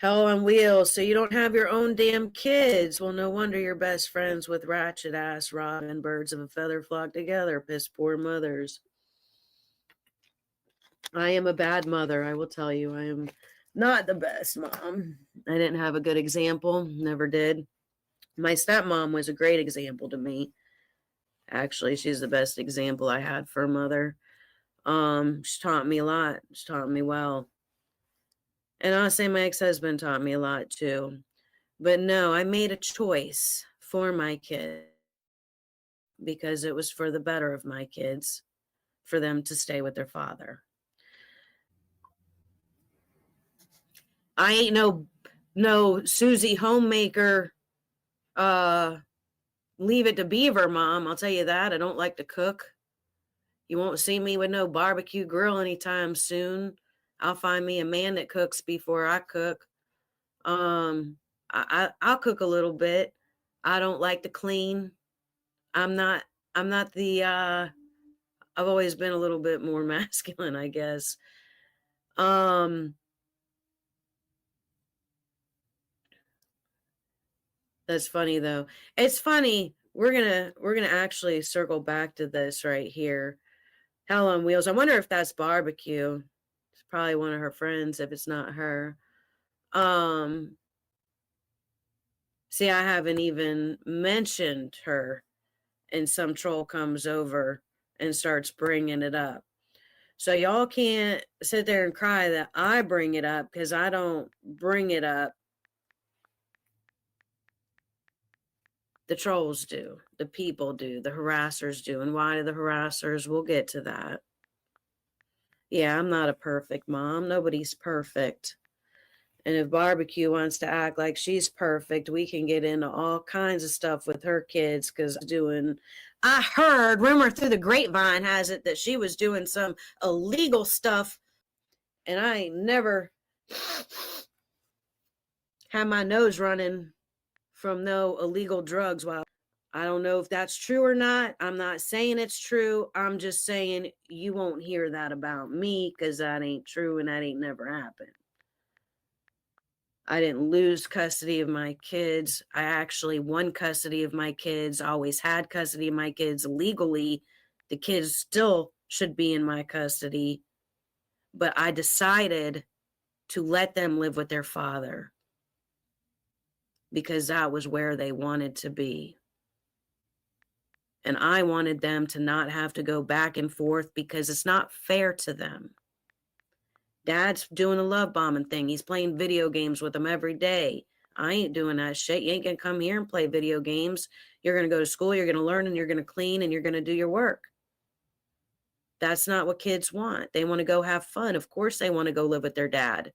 Hell on wheels. So you don't have your own damn kids. Well, no wonder you're best friends with ratchet ass Robin. Birds of a feather flock together. Piss poor mothers. I am a bad mother, I will tell you. I am not the best mom. I didn't have a good example. Never did. My stepmom was a great example to me. Actually, she's the best example I had for a mother. She taught me a lot. She taught me well. And I'll say my ex-husband taught me a lot too. But no, I made a choice for my kid because it was for the better of my kids, for them to stay with their father. I ain't no Susie homemaker, leave it to Beaver mom. I'll tell you that. I don't like to cook. You won't see me with no barbecue grill anytime soon. I'll find me a man that cooks before I cook. I'll cook a little bit. I don't like to clean. I'm not the I've always been a little bit more masculine, I guess. That's funny though. It's funny. We're gonna actually circle back to this right here. Hell on Wheels. I wonder if that's barbecue. It's probably one of her friends if it's not her. See, I haven't even mentioned her, and some troll comes over and starts bringing it up. So y'all can't sit there and cry that I bring it up because I don't bring it up. The trolls do, the people do, the harassers do. And why do the harassers? We'll get to that. Yeah, I'm not a perfect mom. Nobody's perfect. And if Barbecue wants to act like she's perfect, we can get into all kinds of stuff with her kids because I heard, rumor through the grapevine has it that she was doing some illegal stuff. And I ain't never had my nose running from no illegal drugs. While I don't know if that's true or not. I'm not saying it's true. I'm just saying you won't hear that about me because that ain't true and that ain't never happened. I didn't lose custody of my kids. I actually won custody of my kids, always had custody of my kids legally. The kids still should be in my custody. But I decided to let them live with their father because that was where they wanted to be. And I wanted them to not have to go back and forth because it's not fair to them. Dad's doing a love bombing thing. He's playing video games with them every day. I ain't doing that shit. You ain't going to come here and play video games. You're going to go to school, you're going to learn, and you're going to clean, and you're going to do your work. That's not what kids want. They want to go have fun. Of course they want to go live with their dad.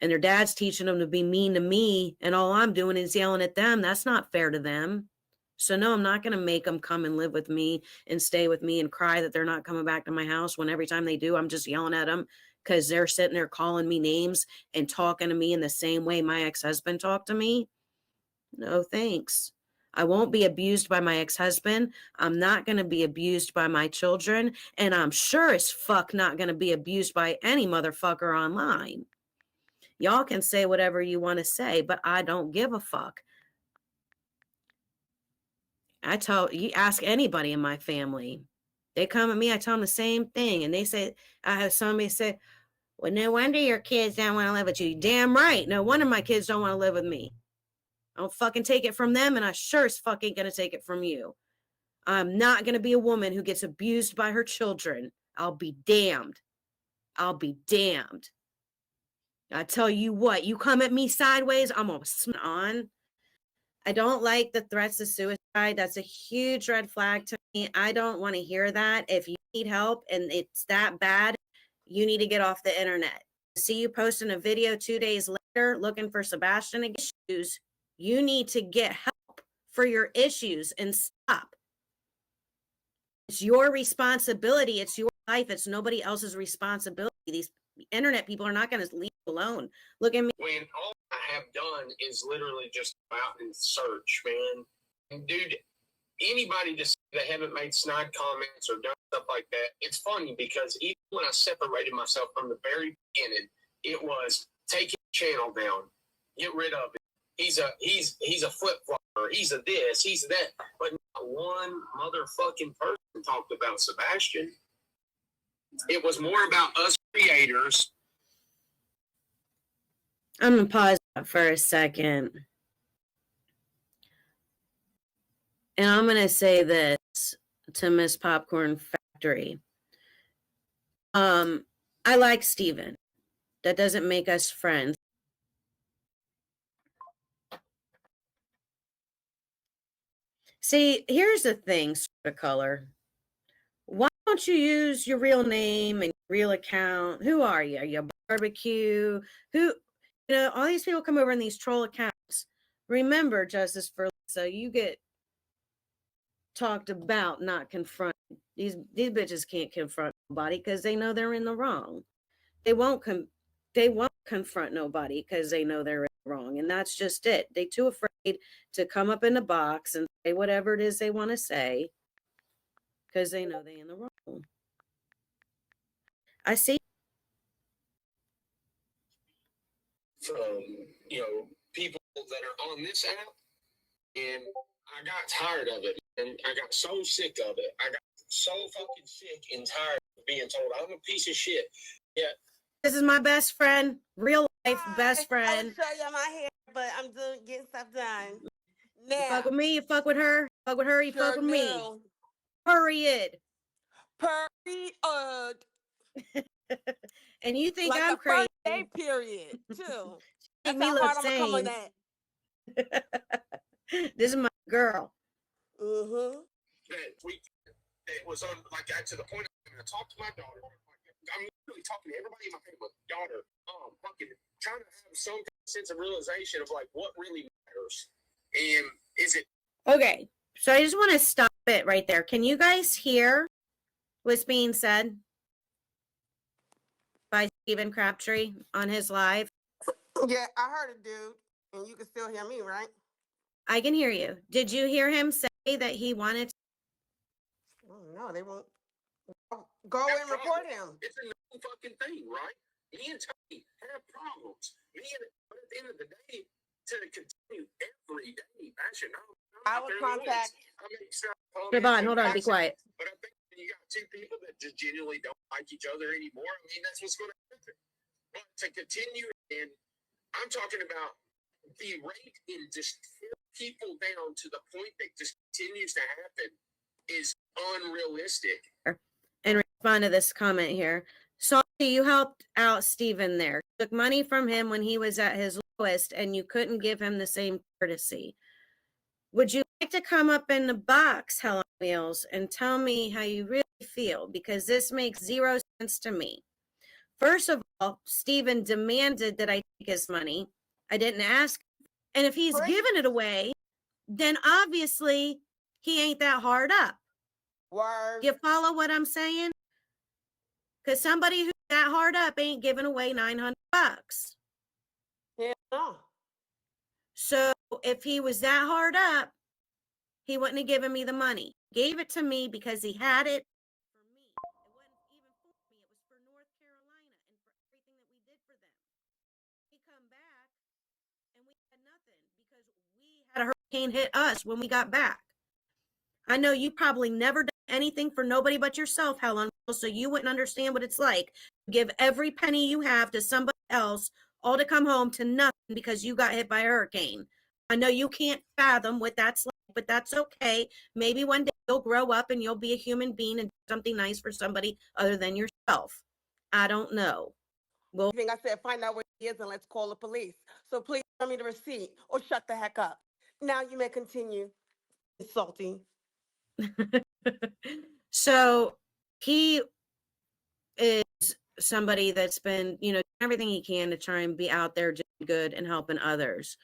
And their dad's teaching them to be mean to me, and all I'm doing is yelling at them. That's not fair to them. So no, I'm not going to make them come and live with me and stay with me and cry that they're not coming back to my house when every time they do, I'm just yelling at them because they're sitting there calling me names and talking to me in the same way my ex-husband talked to me. No, thanks. I won't be abused by my ex-husband. I'm not going to be abused by my children. And I'm sure as fuck not going to be abused by any motherfucker online. Y'all can say whatever you want to say, but I don't give a fuck. You ask anybody in my family, they come at me, I tell them the same thing. And they say, I have somebody say, well, no wonder your kids don't want to live with you. Damn right. No wonder my kids don't want to live with me. I don't fucking take it from them. And I sure as fuck ain't going to take it from you. I'm not going to be a woman who gets abused by her children. I'll be damned. I'll be damned. I tell you what, you come at me sideways, I'm going to smack on. I don't like the threats of suicide. That's a huge red flag to me. I don't want to hear that. If you need help and it's that bad, you need to get off the internet. See you posting a video 2 days later looking for Sebastian issues. You need to get help for your issues and stop. It's your responsibility. It's your life. It's nobody else's responsibility. These internet people are not going to leave you alone. Look at me. When all I have done is literally just go out and search, man. And dude, anybody that haven't made snide comments or done stuff like that, it's funny because even when I separated myself from the very beginning, it was taking channel down. Get rid of it. He's a flip flopper. He's a this. He's a that. But not one motherfucking person talked about Sebastian. It was more about us creators. I'm gonna pause that for a second. And I'm gonna say this to Miss Popcorn Factory. I like Steven. That doesn't make us friends. See, here's the thing, sort of color. Why don't you use your real name and real account? Who are you? Are you a barbecue? Who, all these people come over in these troll accounts. Remember, Justice for Lisa, you get talked about, not confronted. These bitches can't confront nobody because they know they're in the wrong. They won't confront nobody because they know they're in the wrong. And that's just it. They too afraid to come up in the box and say whatever it is they want to say because they know they're in the wrong. I see. From, people that are on this app, and I got tired of it, and I got so sick of it. I got so fucking sick and tired of being told I'm a piece of shit. Yeah. This is my best friend, real life best friend. I'll show you my hair, but I'm getting stuff done. Now, You fuck with me, you fuck with her. Fuck with her, you fuck with me. Period. Period. And you think like I'm crazy? Day period too. Make That's me how look hard I'm gonna come on sane. that. This is my girl. Mm-hmm. It was on to the point I'm gonna talk to my daughter. I'm literally talking to everybody in my family, daughter, fucking trying to have some sense of realization of what really matters. And is it Okay, so I just want to stop it right there. Can you guys hear what's being said by Steven Crabtree on his live? Yeah, I heard it, dude. And you can still hear me, right? I can hear you. Did you hear him say that he wanted to? Oh, no, they won't. Go and report him. It's a known fucking thing, right? Me and Tony have problems. But at the end of the day, to continue every day, actually, I would contact. Javon, hold on, be quiet. But I think when you got two people that just genuinely don't like each other anymore, that's what's going to happen. But to continue, and I'm talking about the rate in just people down to the point that just continues to happen is unrealistic. And respond to this comment here. Salty, you helped out Steven there. Took money from him when he was at his lowest, and you couldn't give him the same courtesy. Would you like to come up in the box, Helen Wheels, and tell me how you really feel? Because this makes zero sense to me. First of all, Steven demanded that I take his money. I didn't ask. And if he's giving it away, then obviously he ain't that hard up. Word. You follow what I'm saying? Because somebody who's that hard up ain't giving away $900. Yeah, no. So if he was that hard up, he wouldn't have given me the money. Gave it to me because he had it for me. It wasn't even for me. It was for North Carolina and for everything that we did for them. He come back and we had nothing because we had a hurricane hit us when we got back. I know you probably never done anything for nobody but yourself, Helen, so you wouldn't understand what it's like to give every penny you have to somebody else, all to come home to nothing because you got hit by a hurricane. I know you can't fathom what that's like, but that's okay. Maybe one day you'll grow up and you'll be a human being and do something nice for somebody other than yourself. I don't know. Well, I think I said, find out where he is and let's call the police. So please show me the receipt or shut the heck up. Now you may continue insulting. So he is somebody that's been, doing everything he can to try and be out there doing good and helping others.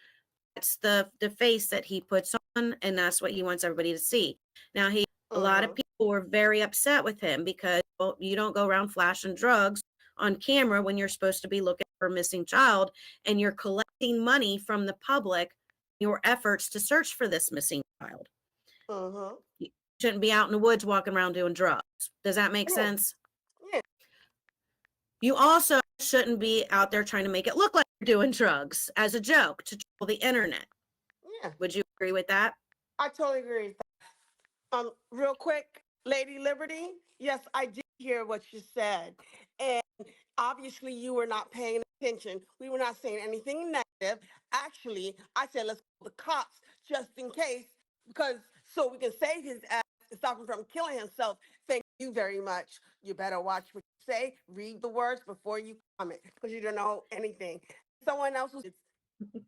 That's the face that he puts on, and that's what he wants everybody to see. Now, a lot of people were very upset with him because you don't go around flashing drugs on camera when you're supposed to be looking for a missing child, and you're collecting money from the public, your efforts to search for this missing child. You shouldn't be out in the woods walking around doing drugs. Does that make sense? Yeah. You also shouldn't be out there trying to make it look like you're doing drugs as a joke to troll the internet. Yeah, Would you agree with that? I totally agree with that. Real quick, Lady Liberty, yes, I did hear what you said. And obviously you were not paying attention. We were not saying anything negative. Actually, I said let's call the cops just in case, because so we can save his ass and stop him from killing himself. Thank you very much. You better watch what you say, read the words before you comment, because you don't know anything. Someone else was,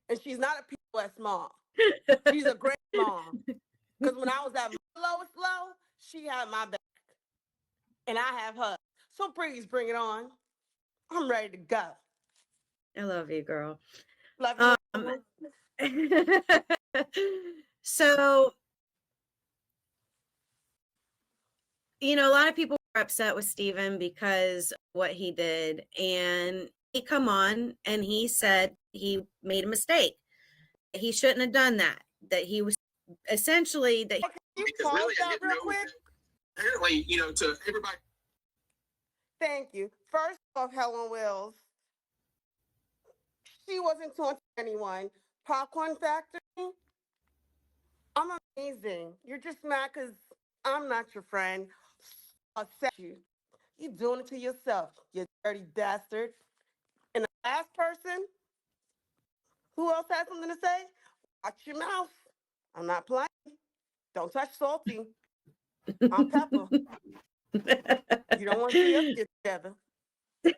and she's not a POS mom. She's a great mom. Because when I was at my lowest low, she had my back. And I have her. So please bring it on. I'm ready to go. I love you, girl. Love you. So, you know, a lot of people were upset with Steven because of what he did. And he come on and he said he made a mistake. He shouldn't have done that. That he was essentially that. Can you Because pause really, I that didn't real know quick? that. Apparently, you know, to everybody. Thank you. First off, Helen Wills, she wasn't taunting anyone. Popcorn Factory, I'm amazing. You're just mad because I'm not your friend. Accept you. You're doing it to yourself, you dirty bastard. And the last person, who else has something to say? Watch your mouth. I'm not playing. Don't touch Salty. I'm Pepper. You don't want to see us get together. It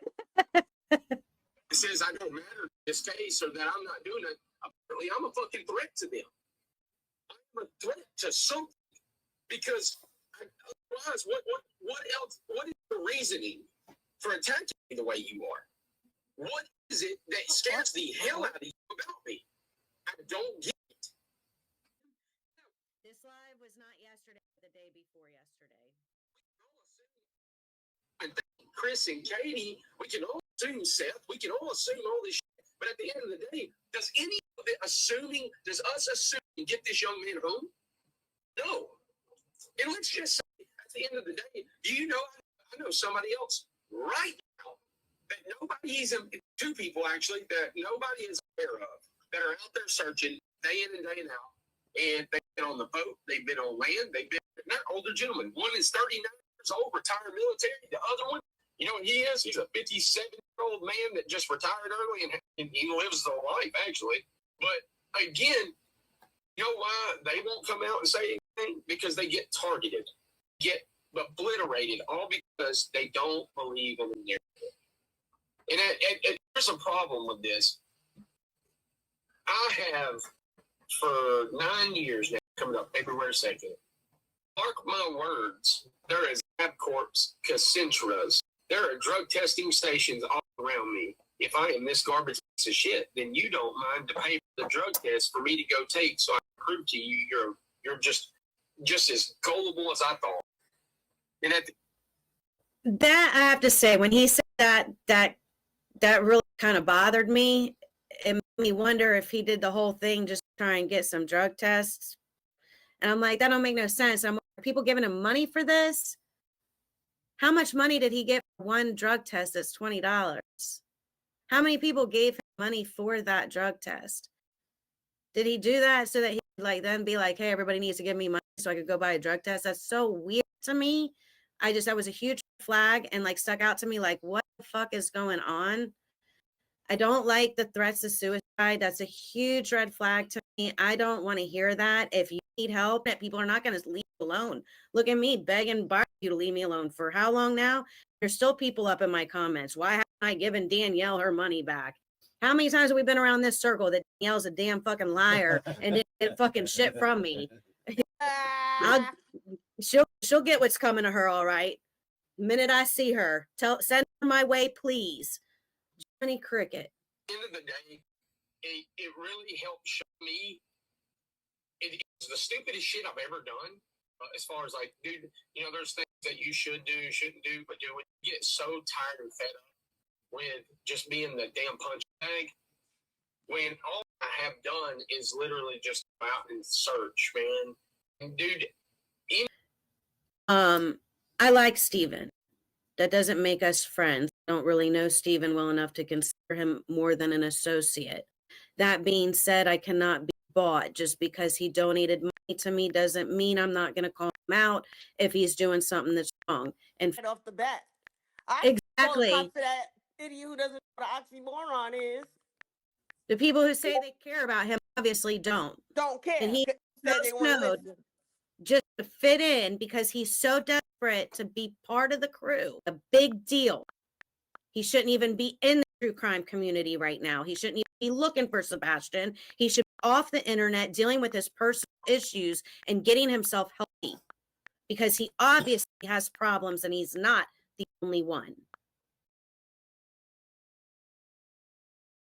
says I don't matter in this case or that I'm not doing it. Apparently, I'm a fucking threat to them. I'm a threat to something because otherwise, what else? What is the reasoning for attacking me the way you are? What is it that scares the hell out of you about me? I don't get it. This live was not yesterday, but the day before yesterday. And Chris and Katie, we can all assume Seth, we can all assume all this shit. But at the end of the day, does any of it does us assuming get this young man home? No. And let's just say, at the end of the day, do you know, I know somebody else right now that nobody's, two people actually, that nobody is aware of, that are out there searching day in and day out. And they've been on the boat, they've been on land, they've been, not older gentlemen. One is 39 years old, retired military. The other one, you know what he is? He's a 57-year-old man that just retired early and he lives the life, actually. But again, you know why they won't come out and say anything? Because they get targeted, get obliterated, all because they don't believe in the narrative. And there's a problem with this. I have, for 9 years now, coming up February 2nd, mark my words, there is LabCorp's Concentras. There are drug testing stations all around me. If I am this garbage piece of shit, then you don't mind to pay for the drug test for me to go take, so I can prove to you you're just as gullible as I thought. And That I have to say, when he said that really kind of bothered me. It made me wonder if he did the whole thing just to try and get some drug tests. And I'm like, that don't make no sense. Are people giving him money for this? How much money did he get for one drug test that's $20? How many people gave him money for that drug test? Did he do that so that he could then be like, hey, everybody needs to give me money so I could go buy a drug test? That's so weird to me. That was a huge flag and stuck out to me like, what the fuck is going on? I don't like the threats of suicide. That's a huge red flag to me. I don't want to hear that. If you need help, that people are not going to leave you alone. Look at me begging you to leave me alone for how long now? There's still people up in my comments. Why haven't I given Danielle her money back? How many times have we been around this circle that Danielle's a damn fucking liar and didn't get fucking shit from me? She'll get what's coming to her, all right. The minute I see her, send her my way, please. Johnny Cricket. At the end of the day, it really helped show me it was the stupidest shit I've ever done. As far as dude, there's things that you should do, shouldn't do, but when you get so tired and fed up with just being the damn punch bag, when all I have done is literally just go out and search, man. And dude, I like Steven. That doesn't make us friends. don't really know Stephen well enough to consider him more than an associate. That being said, I cannot be bought. Just because he donated money to me doesn't mean I'm not going to call him out if he's doing something that's wrong. And Right off the bat. I call the exactly, cops to that idiot who doesn't know what an oxymoron is. the people who say they care about him obviously don't. Don't care. And he 'cause said they want to snowed listen. just to fit in because he's so desperate to be part of the crew. A big deal. He shouldn't even be in the true crime community right now. He shouldn't even be looking for Sebastian. He should be off the internet dealing with his personal issues and getting himself healthy because he obviously has problems and he's not the only one.